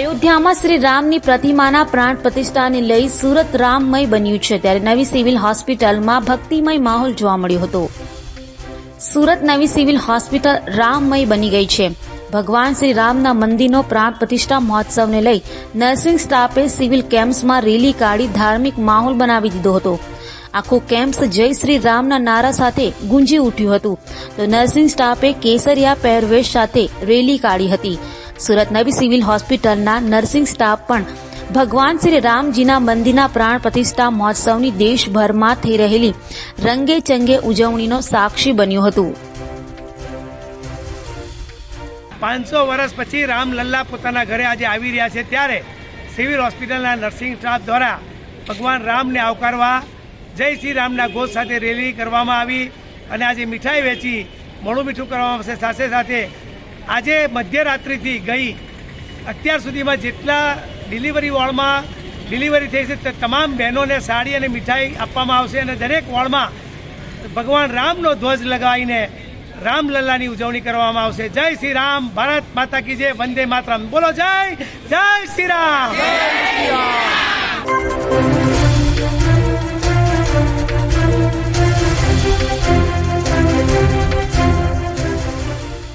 અયોધ્યામાં શ્રી રામની પ્રતિમાના પ્રાણ પ્રતિષ્ઠાને લઈ સુરત રામમય બન્યું છે, ત્યારે નવી સિવિલ હોસ્પિટલમાં ભક્તિમય માહોલ જોવા મળ્યો હતો. સુરત નવી સિવિલ હોસ્પિટલ રામમય બની ગઈ છે. ભગવાન શ્રી રામના મંદિરનો પ્રાણ પ્રતિષ્ઠા મહોત્સવને લઈ નર્સિંગ સ્ટાફે સિવિલ કેમ્પસમાં રેલી કાઢી ધાર્મિક માહોલ બનાવી દીધો હતો. આખું કેમ્પસ જય શ્રી રામના નારા સાથે ગુંજી ઉઠ્યું હતું, તો નર્સિંગ સ્ટાફે કેસરિયા પહેરવેશ સાથે રેલી કાઢી હતી. સુરત નવી સિવિલ હોસ્પિટલના નર્સિંગ સ્ટાફ પણ ભગવાન શ્રી રામજીના મંદિરના પ્રાણ પ્રતિષ્ઠા મહોત્સવની દેશભરમાં થઈ રહેલી રંગે ચંગે ઉજવણીનો સાક્ષી બન્યું હતું. 500 વર્ષ પછી રામલલ્લા પોતાના ઘરે આજે આવી રહ્યા છે, ત્યારે સિવિલ હોસ્પિટલના નર્સિંગ સ્ટાફ દ્વારા ભગવાન રામને આવકારવા જય શ્રી રામના ઘોષ સાથે રેલી કરવામાં આવી અને આજે મીઠાઈ વેચી મોડું મીઠું કરવામાં આવશે. સાથે સાથે આજે મધ્યરાત્રિથી ગઈ અત્યાર સુધીમાં જેટલા ડિલિવરી વોર્ડમાં ડિલિવરી થઈ છે તે તમામ બહેનોને સાડી અને મીઠાઈ આપવામાં આવશે અને દરેક વોર્ડમાં ભગવાન રામનો ધ્વજ લગાવીને રામલલ્લાની ઉજવણી કરવામાં આવશે. જય શ્રી રામ, ભારત માતા કી જય, વંદે માતરમ. બોલો જય શ્રી રામ.